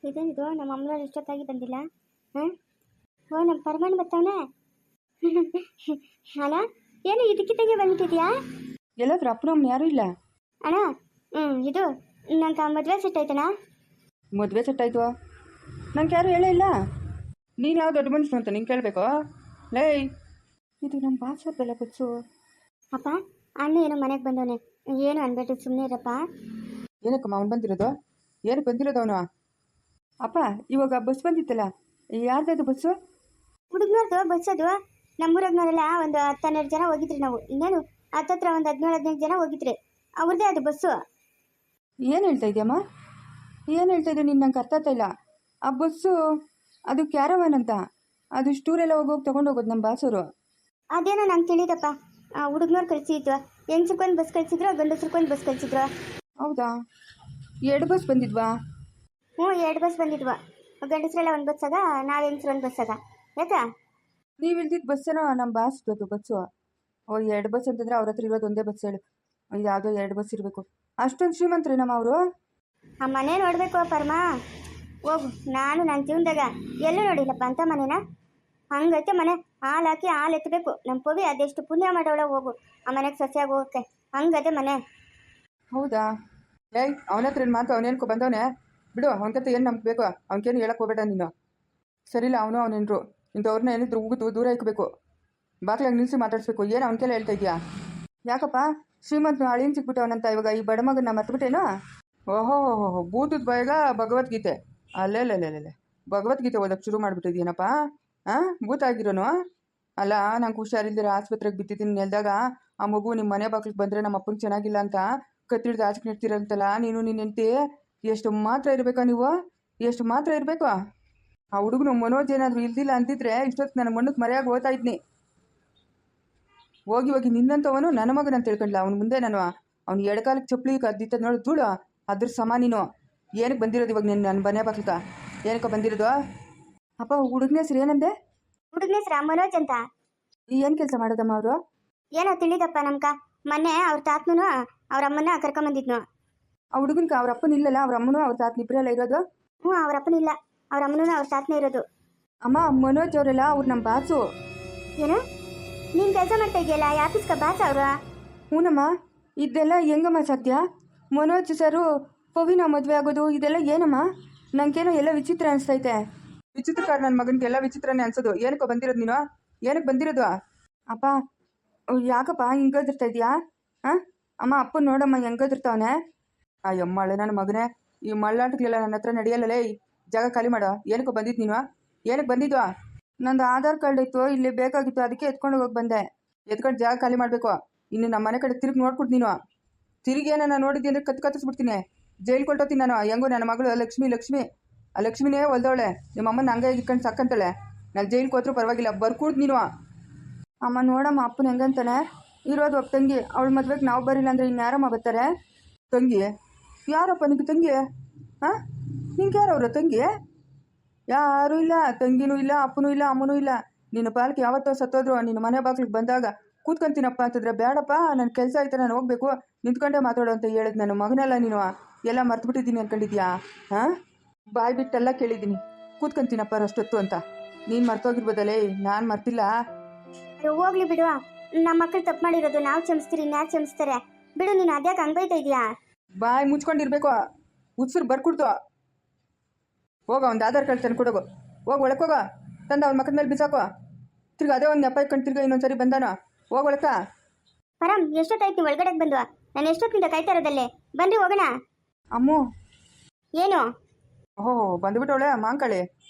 ಇದೇನಿದು ನಮ್ಮ ಅಮ್ಮನವ್ರು ಇಷ್ಟೊತ್ತಾಗಿ ಬಂದಿಲ್ಲ. ಹಾಂ, ಓ ನಮ್ಮ ಪರಮಾಣ್ ಬರ್ತಾವನೆ. ಅಣ್ಣ, ಏನು ಇದಕ್ಕಿದ್ದಂಗೆ ಬಂದ್ಬಿಟ್ಟಿದ್ಯಾ? ಎಲ್ಲಾದ್ರೂ ಅಪ್ಪನ ಅಮ್ಮನ ಯಾರೂ ಇಲ್ಲ ಅಣ್ಣ. ಇದು ನಂಗೆ ಮದುವೆ ಸೆಟ್ ಆಯ್ತಣ್ಣ. ಮದುವೆ ಸೆಟ್ ಆಯ್ತು? ನಂಗೆ ಯಾರು ಹೇಳೇ ಇಲ್ಲ. ನೀನು ಯಾವ ದೊಡ್ಡ ಮನುಷ್ಯನು ಅಂತ ನಿಂಗೆ ಕೇಳಬೇಕು? ಲೇ, ಇದು ನಮ್ಮ ಬಾಸದ್ದಲ್ಲ ಬಸ್ಸು. ಅಪ್ಪ, ಅಣ್ಣ ಏನೋ ಮನೆಗೆ ಬಂದವನೆ, ಏನು ಅನ್ಬೇಡ್ರಿ, ಸುಮ್ಮನೆ ಇರಪ್ಪ. ಏನಕ್ಕಮ್ಮ ಅವ್ನು ಬಂದಿರೋದು? ಏನಕ್ಕೆ ಬಂದಿರೋದು ಅವನು? ಅಪ್ಪ, ಇವಾಗ ಬಸ್ ಬಂದಿತ್ತಲ್ಲ, ಯಾರ್ದದು ಬಸ್ಸು? ಹುಡುಗನವ್ರದ್ದು ಬಸ್ ಅದು. ನಮ್ಮೂರಾಗ್ನವರೆಲ್ಲ ಒಂದು 10-12 ಜನ ಹೋಗಿದ್ರಿ ನಾವು. ಇನ್ನೇನು ಹತ್ತತ್ರ ಒಂದು 17-18 ಜನ ಹೋಗಿದ್ರಿ. ಅವ್ರದ್ದೇ ಅದು ಬಸ್ಸು. ಏನು ಹೇಳ್ತಾ ಇದೆಯಮ್ಮ? ಏನು ಹೇಳ್ತಾ ಇದ್ದೆ ನೀನು? ನಂಗೆ ಅರ್ಥ ಆಗ್ತಾ ಇಲ್ಲ. ಆ ಬಸ್ಸು ಅದು ಕ್ಯಾರವಾನ್ ಅಂತ, ಅದು ಸ್ಟೂರೆಲ್ಲ ಹೋಗೋಗಿ ತೊಗೊಂಡು ಹೋಗೋದು ನಮ್ಮ ಬಾಸವರು. ಅದೇನೋ ನಂಗೆ ತಿಳಿದಪ್ಪ. ಹುಡುಗನವ್ರು ಕಳಿಸಿದ್ದು, ಹೆಂಗ್ಸ್ರಿಗೊಂದು ಬಸ್ ಕಳಿಸಿದ್ರು, ಗಂಡಸ್ರಿಗೊಂದು ಬಸ್ ಕಳಿಸಿದ್ರು. ಹೌದಾ? 2 ಬಸ್ ಬಂದಿದ್ವಾ? ಹ್ಞೂ, 2 ಬಸ್ ಬಂದಿದ್ವಾ. ಗಂಡಸ್ರೆಲ್ಲ ಒಂದು ಬಸ್ಸಾಗ, ನಾವು ಹೆಂಗ್ಸ್ರು ಒಂದು ಬಸ್ಸಾಗ. ಯಾಕಾ? ನೀವು ಇಲ್ದಿದ್ದು ಬಸ್ಸೇನೋ ನಮ್ಮ ಬಾಸ್ದು ಬಸ್ಸು. ಓ, 2 ಬಸ್ ಅಂತಂದರೆ ಅವ್ರ ಹತ್ರ ಇರೋದು ಒಂದೇ ಬಸ್ ಹೇಳು. ಇದು ಯಾವುದೋ 2 ಬಸ್ ಇರಬೇಕು. ಅಷ್ಟೊಂದು ಶ್ರೀಮಂತರಿ ನಮ್ಮ ಅವರು. ಆ ಮನೆ ನೋಡಬೇಕು ಪರಮ. ಹೋಗು, ನಾನು ನನ್ನ ಜೀವನದಾಗ ಎಲ್ಲೂ ನೋಡಿಲ್ಲಪ್ಪ ಅಂತ ಮನೇನ. ಹಂಗೈತೆ ಮನೆ. ಹಾಲು ಹಾಕಿ ಹಾಲು ಎತ್ತಬೇಕು. ನಮ್ಮ ಪವಿ ಅದೆಷ್ಟು ಪುಣ್ಯ ಮಾಡೋಳ. ಹೋಗು, ಆ ಮನೆಗೆ ಸೊಸೆಯಾಗಿ ಹೋಗಕ್ಕೆ. ಹಂಗದೆ ಮನೆ. ಹೌದಾ? ಏಯ್, ಅವನ ಹತ್ರ ಏನು ಮಾತು? ಅವನೇನ್ಕೊ ಬಂದವನೇ? ಬಿಡು, ಅವನಕತ್ತೆ ಏನು ನಮ್ಗೆ ಬೇಕು? ಅವನಿಗೇನು ಹೇಳಕ್ಕೆ ಹೋಗ್ಬೇಡ ನೀನು. ಸರಿಲ್ಲ, ಅವನೇನ್ರು ಇಂಥವ್ರನ್ನ ಏನಿದ್ರು ಉಗಿದು ದೂರ ಇಕ್ಕಬೇಕು. ಬಾಕ್ಲಾಗ ನಿಲ್ಲಿಸಿ ಮಾತಾಡಿಸ್ಬೇಕು. ಏನು ಅವನಕೆಲ್ಲ ಹೇಳ್ತಾ ಇದೆಯಾ? ಯಾಕಪ್ಪ? ಶ್ರೀಮಂತನು ಅಳಿಯನ್ ಸಿಕ್ಬಿಟ್ಟವನಂತ ಇವಾಗ ಈ ಬಡ ಮಗನ ಮರ್ತುಬಿಟ್ಟೇನೋ? ಓಹೋ, ಭೂತದ ಬಾಯಿಗ ಭಗವದ್ಗೀತೆ. ಅಲ್ಲೇಲೆ ಭಗವದ್ಗೀತೆ ಓದಕ್ಕೆ ಶುರು ಮಾಡಿಬಿಟ್ಟಿದ್ದೀನಪ್ಪ. ಹಾಂ, ಭೂತ ಆಗಿರೋನು? ಅಲ್ಲ, ನಂಗೆ ಹುಷಾರಿಲ್ದಿರ ಆಸ್ಪತ್ರೆಗೆ ಬಿತ್ತಿದ್ದೀನಿ ನೆಲ್ದಾಗ ಆ ಮಗು ನಿಮ್ಮ ಮನೆ ಬಾಕ್ಲಿಗೆ ಬಂದರೆ ನಮ್ಮ ಅಪ್ಪನಿಗೆ ಚೆನ್ನಾಗಿಲ್ಲ ಅಂತ ಕತ್ತಿಡ್ದು ಆಚೆ ನಿಡ್ತೀರಂತಲ್ಲ ನೀನು ನಿನ್ನ ಹೆಂಡತಿ. ಎಷ್ಟು ಮಾತ್ರ ಇರಬೇಕಾ ನೀವು? ಎಷ್ಟು ಮಾತ್ರ ಇರಬೇಕು? ಆ ಹುಡುಗನು ಮನೋಜ್ ಏನಾದರೂ ಇಲ್ದಿಲ್ಲ ಅಂತಿದ್ರೆ ಇಷ್ಟೊತ್ತು ನನ್ನ ಮಣ್ಣಕ್ಕೆ ಮರೆಯಾಗಿ ಓದ್ತಾ ಇದ್ನಿ. ಹೋಗಿ ನಿನ್ನಂಥವನು ನನ್ನ ಮಗನ ಅಂತ ತಿಳ್ಕೊಂಡ್ಲ. ಅವ್ನು ಮುಂದೆ ನಾನು ಅವ್ನು ಎಡಕಾಲಕ್ಕೆ ಚಪ್ಪಲಿ ಕದ್ದಿತ್ತ ನೋಡಿ ಧೂಳು, ಅದ್ರ ಸಮ ನೀನು. ಏನಕ್ಕೆ ಬಂದಿರೋದು ಇವಾಗ ನೀನು ನನ್ನ ಮನೆ ಬಾಕ್ಲಕ್ಕ? ಏನಕ್ಕೆ ಬಂದಿರೋದು? ಅಪ್ಪ, ಹುಡುಗನ ಹೆಸ್ರು ಏನಂದೆ? ಹುಡುಗನ ಹೆಸ್ರು ಮನೋಜ್ ಅಂತ. ಏನು ಕೆಲಸ ಮಾಡೋದಮ್ಮ ಅವರು? ಏನೋ ತಿಳಿದಪ್ಪ ನಮ್ಕ. ಮೊನ್ನೆ ಅವ್ರ ತಾತನು ಅವ್ರ ಅಮ್ಮನ ಕರ್ಕೊಂಬಂದಿದ್ನು. ಆ ಹುಡುಗನ್ಕ ಅವ್ರ ಅಪ್ಪನ ಇಲ್ಲಲ್ಲ, ಅವ್ರ ಅಮ್ಮನೂ ಅವ್ರ ತಾತನ ಇಬ್ಬರೆಲ್ಲ ಇರೋದು? ಹ್ಞೂ, ಅವ್ರ ಅಪ್ಪನಿಲ್ಲ, ಅವ್ರ ಅಮ್ಮನೂ ಅವ್ರ ತಾತನೇ ಇರೋದು. ಅಮ್ಮ, ಮನೋಜ್ ಅವರೆಲ್ಲ ಅವ್ರು ನಮ್ಮ ಬಾಸು. ಏನು? ನೀನು ಕೆಲಸ ಮಾಡ್ತಾ ಇದೆಯಲ್ಲ, ಆಫೀಸ್ಗೆ ಬಾಸ್ ಅವರು? ಹ್ಞೂನಮ್ಮ. ಇದೆಲ್ಲ ಹೆಂಗಮ್ಮ ಸತ್ಯ? ಮನೋಜ್ ಸರು ಪವಿನ ಮದುವೆ ಆಗೋದು ಇದೆಲ್ಲ ಏನಮ್ಮ? ನನಗೇನೋ ಎಲ್ಲ ವಿಚಿತ್ರ ಅನಿಸ್ತೈತೆ. ವಿಚಿತ್ರಕಾರ ನನ್ನ ಮಗನಿಗೆಲ್ಲ ವಿಚಿತ್ರನೇ ಅನ್ಸೋದು. ಏನಕ್ಕೋ ಬಂದಿರೋದು ನೀನು? ಏನಕ್ಕೆ ಬಂದಿರೋದು? ಅಪ್ಪ, ಯಾಕಪ್ಪ ಹಿಂಗದಿರ್ತಾ ಇದೆಯಾ? ಹಾಂ ಅಮ್ಮ, ಅಪ್ಪ ನೋಡಮ್ಮ ಹೆಂಗದಿರ್ತಾವನೆ. ಅಯ್ಯಮ್ಮಳೆ ನನ್ನ ಮಗನೇ, ಈ ಮಳ್ಳಾಟಗಳೆಲ್ಲ ನನ್ನ ಹತ್ರ ನಡೆಯಲ್ಲಲೇ. ಜಾಗ ಖಾಲಿ ಮಾಡೋ. ಏನಕ್ಕೋ ಬಂದಿದ್ದು ನೀನು? ಏನಕ್ಕೆ ಬಂದಿದ್ವಾ? ನಂದು ಆಧಾರ್ ಕಾರ್ಡ್ ಇತ್ತು, ಇಲ್ಲಿ ಬೇಕಾಗಿತ್ತು, ಅದಕ್ಕೆ ಎತ್ಕೊಂಡು ಹೋಗಿ ಬಂದೆ. ಎತ್ಕೊಂಡು ಜಾಗ ಖಾಲಿ ಮಾಡಬೇಕು. ಇನ್ನು ನಮ್ಮ ಮನೆ ಕಡೆ ತಿರುಗಿ ನೋಡ್ಕೊಟ್ಟು ನೀನು. ತಿರುಗಿ ಏನನ್ನ ನೋಡಿದ್ದಿ ಅಂದರೆ ಕತ್ತಿಸ್ಬಿಡ್ತೀನಿ. ಜೈಲು ಕೊಟ್ಟೋತೀನಿ ನಾನು. ಹೆಂಗೋ ನನ್ನ ಮಗಳು ಲಕ್ಷ್ಮಿ ಆ ಲಕ್ಷ್ಮಿನೇ ಹೊಲ್ದವಳೆ. ನಿಮ್ಮ ಅಮ್ಮನ ಹಂಗೆ ಇಟ್ಕೊಂಡು ಸಾಕಂತಾಳೆ. ನಾನು ಜೈಲಿಗೆ ಹೋದ್ರೂ ಪರವಾಗಿಲ್ಲ, ಬರ್ಕೂಡ್ದು ನೀನು. ಅಮ್ಮ ನೋಡಮ್ಮ, ಅಪ್ಪನ ಹೆಂಗಂತಾನೆ. ಇರೋದು ಒಬ್ಬ ತಂಗಿ, ಅವಳ ಮದ್ವೆಗೆ ನಾವು ಬರಿಲ್ಲ ಅಂದರೆ ಇನ್ಯಾರಮ್ಮ ಬರ್ತಾರೆ? ತಂಗಿ? ಯಾರಪ್ಪ ನಿಂಗೆ ತಂಗಿ? ಹಾಂ, ನಿಂಗೆ ಯಾರವ್ರ ತಂಗಿ? ಯಾರೂ ಇಲ್ಲ, ತಂಗಿನೂ ಇಲ್ಲ, ಅಪ್ಪನೂ ಇಲ್ಲ, ಅಮ್ಮನೂ ಇಲ್ಲ. ನಿನ್ನ ಪಾಲಕ್ಕೆ ಯಾವತ್ತೋ ಸತ್ತೋದ್ರು. ನಿನ್ನ ಮನೆ ಬಾಗಿಲಿಗೆ ಬಂದಾಗ ಕೂತ್ಕೊಂತೀನಪ್ಪ ಅಂತಂದ್ರೆ ಬೇಡಪ್ಪ, ನನ್ನ ಕೆಲಸ ಆಯ್ತು, ನಾನು ಹೋಗ್ಬೇಕು, ನಿಂತ್ಕೊಂಡೇ ಮಾತಾಡೋ ಅಂತ ಹೇಳಿದ್. ನನ್ನ ಮಗನೆಲ್ಲ ನೀನು ಎಲ್ಲ ಮರ್ತುಬಿಟ್ಟಿದ್ದೀನಿ ಅಂದ್ಕೊಂಡಿದ್ಯಾ? ಹಾಂ, ಬಾಯ್ ಬಿಟ್ಟೆಲ್ಲ ಕೇಳಿದ್ದೀನಿ, ಕೂತ್ಕೊಂತೀನಪ್ಪ ಅಷ್ಟೊತ್ತು ಅಂತ. ನೀನು ಮರ್ತೋಗಿರ್ಬೋದಲ್ಲೇ, ನಾನು ಮರ್ತಿಲ್ಲ. ಹೋಗ್ಲಿ ಬಿಡುವ, ನಮ್ಮ ಮಕ್ಕಳು ತಪ್ಪು ಮಾಡಿರೋದು ನಾವು ಕ್ಷಮಿಸ್ತೀರಿ, ಇನ್ಯಾರು ಕ್ಷಮಿಸ್ತಾರೆ? ಬಿಡು, ನೀನು ಅದ್ಯಾಕೆ ಹಂಗೆ ಬೈತಾ ಇದೆಯಾ? ಬಾಯ್ ಮುಚ್ಕೊಂಡಿರ್ಬೇಕು, ಉತ್ಸರು ಬರ್ಕೊಡ್ತು. ಹೋಗ, ಒಂದು ಆಧಾರ್ ಕಾರ್ಡ್ ತಂದು ಕೊಡೋಗು. ಹೋಗಿ ಒಳಕೋಗ, ತಂದು ಅವ್ನ ಮಕ್ಕದ ಮೇಲೆ ಬಿಸಾಕೋ. ತಿರ್ಗಿ ಅದೇ ಒಂದು ನೆಪ ಇಟ್ಕೊಂಡು ತಿರ್ಗಿ ಇನ್ನೊಂದ್ಸರಿ ಬಂದಾನ. ಹೋಗಿ ಒಳಕ. ಪರಮ್, ಎಷ್ಟೊತ್ತಾಯ್ತು ಒಳಗಡೆಗೆ ಬಂದು? ನಾನು ಎಷ್ಟೊತ್ತಿಂದ ಕಾಯ್ತಾ ಇರೋದಲ್ಲೇ. ಬನ್ರಿ ಹೋಗೋಣ. ಅಮ್ಮು, ಏನು? ಓಹೋ, ಬಂದುಬಿಟ್ಟವಳೆ ಮಾಂಕಳಿ,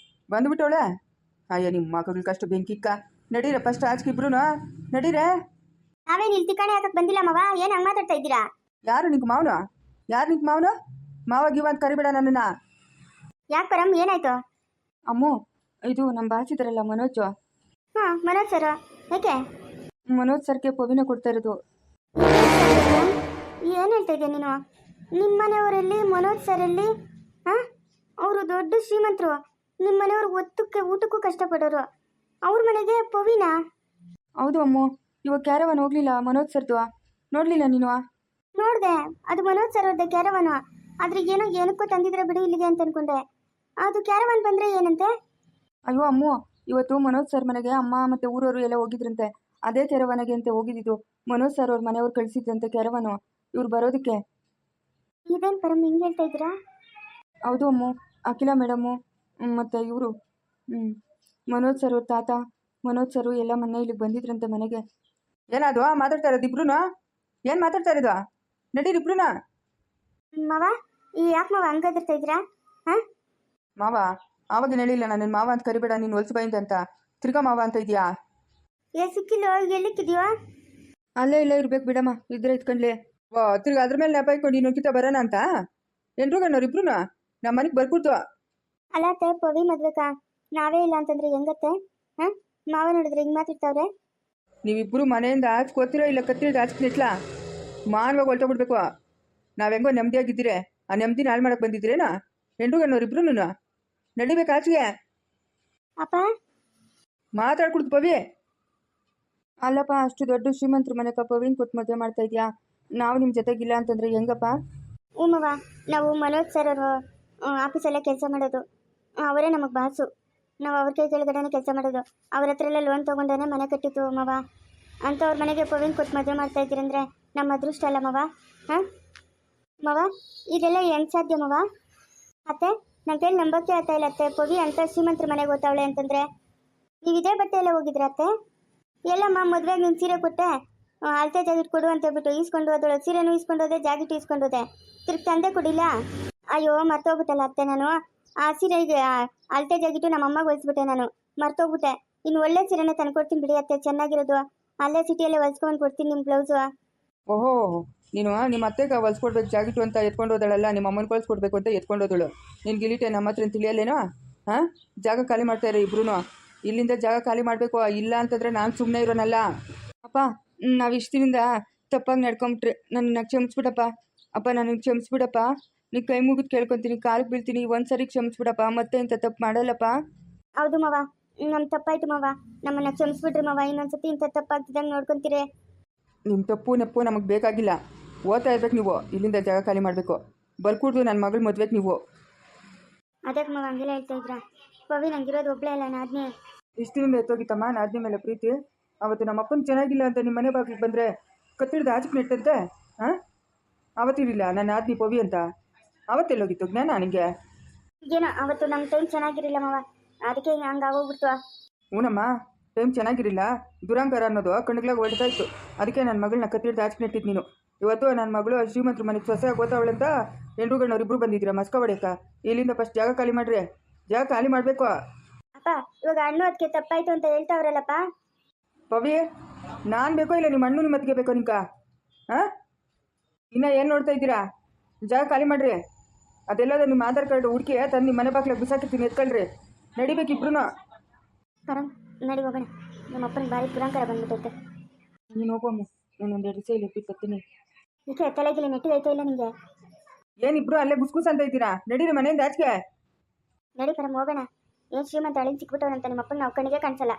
ಬಂದುಬಿಟ್ಟವಳೆ. ಅಯ್ಯ, ನಿಮ್ಮ ಮಕ್ಕಳಿಗಷ್ಟು ಬೆಂಕಿಕ್ಕ. ನಡೀರ ಫಸ್ಟ್ ಆಚೆಗೆ ಇಬ್ರು ನಡೀರೆ. ನಾವೇನು ಇಲ್ಲಿ ತಿಕ್ಕಣೆ ಹಾಕಕ್ಕೆ ಬಂದಿಲ್ಲ ಮಾವ. ಏನು ಹಂಗೆ ಮಾತಾಡ್ತಾ ಇದ್ದೀರಾ? ಯಾರು ನಿಂಗೆ ಮಾವನು? ಯಾರು ನಿಂಗೆ ಮಾವನು? ಮಾವಾಗಿವ ಅಂತ ಕರಿಬೇಡ ನನ್ನನ್ನು. ಯಾಕೆ ಪರಮ್, ಏನಾಯ್ತು? ಅಮ್ಮು, ಇದು ನಮ್ಮ ಬಾಸಿದ್ರಲ್ಲ ಮನೋಜ್. ಹಾಂ, ಮನೋಜ್ ಸರ್. ಯಾಕೆ? ಮನೋಜ್ ಸರ್ಗೆ ಪವಿನ ಕೊಡ್ತಾ ಇರೋದು. ಏನು ಹೇಳ್ತಾ ಇದೆಯಾ ನೀನು? ನಿಮ್ಮ ಮನೆಯವರಲ್ಲಿ ಮನೋಜ್ ಸರಲ್ಲಿ? ಹಾಂ, ಅವರು ದೊಡ್ಡ ಶ್ರೀಮಂತರು. ನಿಮ್ಮ ಮನೆಯವ್ರು ಊಟಕ್ಕೂ ಕಷ್ಟಪಡೋರು. ಅವ್ರ ಮನೆಗೆ ಪವಿನ? ಹೌದು ಅಮ್ಮು, ಇವಾಗ ಕ್ಯಾರವನ್ ಹೋಗ್ಲಿಲ್ಲ ಮನೋಜ್ ಸರ್ದು, ನೋಡಲಿಲ್ಲ ನೀನು? ನೋಡಿದೆ, ಅದು ಮನೋಜ್ ಸರ್ ಅವ್ರದ್ದೆ ಕ್ಯಾರವನು. ಆದ್ರೆ ಏನಕ್ಕೂ ತಂದಿದ್ರೆ ಬಿಡು ಇಲ್ಲಿಗೆ ಅಂತ ಅನ್ಕೊಂಡೆ. ಅದು ಕ್ಯಾರವಾನ್ ಬಂದರೆ ಏನಂತೆ? ಅಯ್ಯೋ ಅಮ್ಮು, ಇವತ್ತು ಮನೋಜ್ ಸರ್ ಮನೆಗೆ ಅಮ್ಮ ಮತ್ತು ಊರವರು ಎಲ್ಲ ಹೋಗಿದ್ರಂತೆ. ಅದೇ ಕೆರವನೆಗೆ ಅಂತ ಹೋಗಿದ್ದು. ಮನೋಜ್ ಸರ್ ಅವ್ರ ಮನೆಯವ್ರು ಕಳಿಸಿದ್ರಂತೆ ಕೆರವನು ಇವ್ರು ಬರೋದಕ್ಕೆ. ಇದೇನು ಪರಮ್ ಹಿಂಗೆ ಹೇಳ್ತಾ ಇದ್ದೀರಾ? ಹೌದು ಅಮ್ಮು, ಅಖಿಲ ಮೇಡಮು ಮತ್ತು ಇವರು ಮನೋಜ್ ಸರ್ ಅವ್ರ ತಾತ ಮನೋಜ್ ಸರು ಎಲ್ಲ ಮೊನ್ನೆ ಇಲ್ಲಿಗೆ ಬಂದಿದ್ರಂತೆ ಮನೆಗೆ. ಏನದು ಮಾತಾಡ್ತಾ ಇರೋದು ಇಬ್ರು? ಏನು ಮಾತಾಡ್ತಾ ಇರೋದು? ನಡೀರಿ ಇಬ್ರು. ಮಾವ, ಈ ಯಾಕೆ ಮಾವ ಹಂಗೆ ಎದುರ್ತಾ ಇದ್ದೀರಾ? ಹಾಂ ಮಾವ ಆವಾಗಿನ ಹೇಳಿಲ್ಲ ನಾನು ನಿನ್ನ ಮಾವ ಅಂತ ಕರಿಬೇಡ, ನೀನು ಹೊಲ್ಸಬೈಂದ ಅಂತ. ತಿರ್ಗಾ ಮಾವ ಅಂತ ಇದೆಯಾ? ಸಿಕ್ಕಿಲ್ಲ, ಎಲ್ಲಿಕ್ಕಿದೆಯೋ? ಅಲ್ಲೇ ಇಲ್ಲೇ ಇರ್ಬೇಕು ಬಿಡಮ್ಮ, ಇದ್ರೆ ಇತ್ಕೊಂಡ್ಲಿ. ತಿರ್ಗಿ ಅದ್ರ ಮೇಲೆ ನೆಪ ಇಟ್ಕೊಂಡು ನೀನು ಕಿತ್ತ ಬರೋಣ ಅಂತ ಎಲ್ರು ಗಣ್ಣವ್ರು ನಮ್ಮ ಮನೆಗೆ ಬರ್ಕೊಡ್ತು. ಅಲ್ಲ ಅತ್ತೆ, ಪವಿ ಮದ್ಬೇಕಾ? ನಾವೇ ಇಲ್ಲ ಅಂತಂದ್ರೆ ಹೆಂಗತ್ತೆ? ಹಾಂ, ಮಾವ ನೋಡಿದ್ರೆ ಹಿಂಗೆ ಮಾತಾಡ್ತಾವ್ರೆ. ನೀವಿಬ್ಬರು ಮನೆಯಿಂದ ಆಚ್ಕೋತಿರೋ ಇಲ್ಲ ಕತ್ತಿರಿದ ಆಚ್ಕಿನಿಟ್ಲ ಮಾನವಾಗಿ ಹೊಲ್ಟೋಗ್ಬಿಡ್ಬೇಕು. ನಾವು ಹೆಂಗೋ ನೆಮ್ಮದಿಯಾಗಿದ್ದೀರಿ, ಆ ನೆಮ್ಮದಿನ ಹಾಳು ಮಾಡಕ್ಕೆ ಬಂದಿದ್ದೀರೇನಾ ಹೆಂಡ್ರು ಗಣ್ಣವ್ರು ಇಬ್ರು? ನಡಿಬೇಕು ಆಚೆಗೆ. ಅಪ್ಪ ಮಾತಾಡ್ಕೊಡ್ತು ಪವಿ. ಅಲ್ಲಪ್ಪ, ಅಷ್ಟು ದೊಡ್ಡ ಶ್ರೀಮಂತರ ಮನೆಗೆ ಪವಿನ್ ಕೊಟ್ಟು ಮದುವೆ ಮಾಡ್ತಾ ಇದೆಯಾ? ನಾವು ನಿಮ್ಮ ಜೊತೆಗಿಲ್ಲ ಅಂತಂದ್ರೆ ಹೆಂಗಪ್ಪ? ಮಾವ, ನಾವು ಮನೋಜ್ ಸರ್ ಅವರು ಆಫೀಸಲ್ಲೇ ಕೆಲಸ ಮಾಡೋದು. ಅವರೇ ನಮಗೆ ಬಾಸು. ನಾವು ಅವ್ರ ಕೈ ಕೆಳಗಡೆನೇ ಕೆಲಸ ಮಾಡೋದು. ಅವ್ರ ಹತ್ರ ಎಲ್ಲ ಲೋನ್ ತೊಗೊಂಡೇ ಮನೆ ಕಟ್ಟಿತ್ತು ಮಾವ. ಅಂಥವ್ರ ಮನೆಗೆ ಪವಿನ್ ಕೊಟ್ಟು ಮದುವೆ ಮಾಡ್ತಾ ಇದ್ದೀರಂದ್ರೆ ನಮ್ಮ ಅದೃಷ್ಟ ಅಲ್ಲ ಮಾವ. ಹಾಂ ಮಾವ, ಇದೆಲ್ಲ ಹೆಂಗೆ ಸಾಧ್ಯ ಮಾವ? ಅತ್ತೆ, ನನ್ನ ಕೈಲಿ ನಂಬಕ್ಕೆ ಆಗ್ತಾ ಇಲ್ಲ ಅತ್ತೆ. ಪವಿ ಅಂತ ಶ್ರೀಮಂತರ ಮನೆಗೆ ಓದ್ತಾವಳೆ ಅಂತಂದರೆ ನೀವು ಇದೇ ಬಟ್ಟೆ ಎಲ್ಲ ಹೋಗಿದ್ರ ಅತ್ತೆ? ಎಲ್ಲಮ್ಮ ಮದುವೆಗೆ ನೀನು ಸೀರೆ ಕೊಟ್ಟೆ, ಅಳತೆ ಜಾಗಿಟ್ ಕೊಡು ಅಂತ ಹೇಳ್ಬಿಟ್ಟು ಈಸ್ಕೊಂಡು ಹೋದಳು. ಸೀರೆನೂ ಈಸ್ಕೊಂಡು ಹೋದೆ, ಜಾಗಿಟ್ ಈಸ್ಕೊಂಡು ಹೋದೆ, ತಿರ್ಗಿ ತಂದೆ ಕೊಡಿಲ್ಲ. ಅಯ್ಯೋ ಮರ್ತೋಗ್ಬಿಟ್ಟಲ್ಲ ಅತ್ತೆ, ನಾನು ಆ ಸೀರೆಗೆ ಅಳತೆ ಜಾಗಿಟ್ಟು ನಮ್ಮ ಅಮ್ಮಗೆ ಹೊಲಿಸ್ಬಿಟ್ಟೆ, ನಾನು ಮರ್ತೋಗ್ಬಿಟ್ಟೆ. ಇನ್ನು ಒಳ್ಳೆ ಸೀರೆನೇ ತಂದು ಕೊಡ್ತೀನಿ ಬಿಡಿ ಅತ್ತೆ, ಚೆನ್ನಾಗಿರೋದು. ಅಲ್ಲೇ ಸಿಟಿಯಲ್ಲೇ ಹೊಲ್ಸ್ಕೊಂಡು ಕೊಡ್ತೀನಿ ನಿಮ್ಮ ಬ್ಲೌಸು. ಓಹೋ, ನೀನು ನಿಮ್ಮ ಅತ್ತೆಗೆ ಹೊಲ್ಸ್ಕೊಡ್ಬೇಕು ಜಾಗಿಟ್ಟು ಅಂತ ಎತ್ಕೊಂಡು ಹೋದಳಲ್ಲ, ನಿಮ್ಮ ಅಮ್ಮನ ಹೊಲ್ಸ್ಕೊಡ್ಬೇಕು ಅಂತ ಎತ್ಕೊಂಡು ಹೋದಳು. ನಿನ್ನ ಗಿಲಿಟೆ ನಮ್ಮ ಹತ್ರ ತಿಳಿಯಲ್ಲೇನೋ? ಹಾಂ, ಜಾಗ ಖಾಲಿ ಮಾಡ್ತಾಯಿರೋ ಇಬ್ರು. ಇಲ್ಲಿಂದ ಜಾಗ ಖಾಲಿ ಮಾಡಬೇಕು, ಇಲ್ಲ ಅಂತಂದರೆ ನಾನು ಸುಮ್ಮನೆ ಇರೋನಲ್ಲ. ಅಪ್ಪ, ನಾವು ಇಷ್ಟಿನಿಂದ ತಪ್ಪಾಗಿ ನಡ್ಕೊಂಬಿಟ್ರೆ ನನ್ನ ಕ್ಷಮಿಸ್ಬಿಡಪ್ಪ. ಅಪ್ಪ, ನನಗೆ ಕ್ಷಮಿಸ್ಬಿಡಪ್ಪ. ನೀನು ಕೈ ಮುಗಿದು ಕೇಳ್ಕೊತೀನಿ, ಕಾಲಿಗೆ ಬೀಳ್ತೀನಿ. ಒಂದು ಸರಿ ಕ್ಷಮಿಸ್ಬಿಡಪ್ಪ, ಮತ್ತೆ ಇಂಥ ತಪ್ಪು ಮಾಡಲ್ಲಪ್ಪ. ಹೌದು ಮಾವ, ನಮ್ಮ ತಪ್ಪಾಯ್ತು ಮಾವ, ನಮ್ಮನ್ನು ಕ್ಷಮಿಸ್ಬಿಟ್ರಿ ಮಾವ. ಇನ್ನೊಂದ್ಸತಿ ಇಂಥ ತಪ್ಪಾಗ್ತಿದ್ದಂಗೆ ನೋಡ್ಕೊತೀರಿ. ನಿಮ್ಮ ತಪ್ಪು ನೆಪ್ಪು ನಮಗೆ ಬೇಕಾಗಿಲ್ಲ. ಓದ್ತಾ ಇರ್ಬೇಕು ನೀವು. ಇಲ್ಲಿಂದ ಜಾಗ ಖಾಲಿ ಮಾಡಬೇಕು. ಬರ್ಕೂಡ್ದು ನನ್ನ ಮಗಳ ಮದುವೆಗೆ ನೀವು. ಅದಕ್ಕೆ ಮಾವ ಹಂಗೆಲ್ಲ ಹೇಳ್ತಾ ಇದ್ರಾ? ಪವಿ ನಂಗಿರೋದು ಒಬ್ಬಳೇ ಅಲ್ಲ, ನಾದ್ನೇ. ಇಷ್ಟಿನಿಂದ ಎತ್ತೋಗಿತ್ತಮ್ಮ ನಾದ್ನಿ ಮೇಲೆ ಪ್ರೀತಿ. ಅವತ್ತು ನಮ್ಮ ಅಪ್ಪನ ಚೆನ್ನಾಗಿಲ್ಲ ಅಂತ ನಿಮ್ಮ ಮನೆ ಬಾಗಿಲಿಗೆ ಬಂದರೆ ಕತ್ತಿಡ್ದು ಆಚಕ್ಕೆ ನೆಟ್ಟಂತೆ. ಹಾಂ, ಅವತ್ತಿರಲಿಲ್ಲ ನನ್ನ ಆದ್ನಿ ಪವಿ ಅಂತ. ಅವತ್ತೆಲ್ಲೋಗಿತ್ತು ಜ್ಞಾನ ನಿಮಗೆ? ಏನೋ ಅವತ್ತು ನಮ್ಮ ಟೈಮ್ ಚೆನ್ನಾಗಿರಲಿಲ್ಲ ಮಾವ, ಅದಕ್ಕೆ ಹಂಗೆ ಆಗೋಗ್ಬಿಡ್ತು. ಹ್ಞೂನಮ್ಮ, ಟೈಮ್ ಚೆನ್ನಾಗಿರಲಿಲ್ಲ. ದುರಂಕಾರ ಅನ್ನೋದು ಕಣ್ಗಳಾಗ ಹೊಡ್ತಾ ಇತ್ತು. ಅದಕ್ಕೆ ನನ್ನ ಮಗಳನ್ನ ಕತ್ತಿಡ್ದು ಆಚಕ್ಕೆ ನೆಟ್ಟಿದ್ದು ನೀನು. ಇವತ್ತು ನನ್ನ ಮಗಳು ಶ್ರೀಮಂತರ ಮನೆಗೆ ಸೊಸೆ ಓದ್ತಾವಳಂತ ಹೆಂಡ್ರು ಗಣ್ಣವ್ರಿಬ್ರು ಬಂದಿದ್ದೀರಾ ಮಸ್ಕ ಹೊಡೆಯಕ್ಕ. ಇಲ್ಲಿಂದ ಫಸ್ಟ್ ಜಾಗ ಖಾಲಿ ಮಾಡಿರಿ. ಜಾಗ ಖಾಲಿ ಮಾಡಬೇಕು. ಅಪ್ಪ, ಇವಾಗ ಹಣ್ಣು ಅದಕ್ಕೆ ತಪ್ಪಾಯ್ತು ಅಂತ ಹೇಳ್ತಾವ್ರಲ್ಲಪ್ಪ. ಪವಿ, ನಾನು ಬೇಕೋ ಇಲ್ಲ ನಿಮ್ಮ ಹಣ್ಣು ನಿಮ್ಮ ಅತ್ತಿಗೆ ಬೇಕೋ ನಿಂಕ? ಹಾಂ, ಇನ್ನೂ ಏನು ನೋಡ್ತಾ ಇದ್ದೀರಾ? ಜಾಗ ಖಾಲಿ ಮಾಡಿರಿ. ಅದೆಲ್ಲದ ನಿಮ್ಮ ಆಧಾರ್ ಕಾರ್ಡ್ ಹುಡುಕಿ ತಂದು ನಿಮ್ಮ ಮನೆ ಬಾಗಿಲಾಗ ಬಿಸಾಕಿರ್ತೀನಿ, ಎತ್ಕೊಳ್ರಿ. ನಡಿಬೇಕು ಇಬ್ರು. ಪರಂ, ನಡಿ ಹೋಗೋಣ. ನಮ್ಮ ಅಪ್ಪನ ಭಾರಿ ಪುರಾಂಕಾರ ಬಂದ್ಬಿಟ್ಟೈತೆ. ನೀನು ಹೋಗಮ್ಮ, ನಾನು ಒಂದೆರಡು ದಿವಸ ಇಲ್ಲಿ ಬಿಟ್ಟು ಬರ್ತೀನಿ. ಈಕೆ ತಲೆಗಿಲಿ ನೆಟ್ಟಿಗೈತೆ ಇಲ್ಲ ನಿಮಗೆ? ಏನಿಬ್ರು ಅಲ್ಲೇ ಗುಸ್ಗುಸ್ ಅಂತ ಇದ್ದೀರಾ? ನಡೀರಿ ಮನೆಯಿಂದ ಆಚೆಗೆ. ನಡಿ ಪರಂ ಹೋಗೋಣ. ಏನು ಶ್ರೀಮಂತ ಅಳಿನ್ ಸಿಕ್ಬಿಟ್ಟವನಂತ ನಿಮ್ಮ ಅಪ್ಪನ ನಾವು ಕಣ್ಣಿಗೆ ಕಾಣಿಸಲ್ಲ.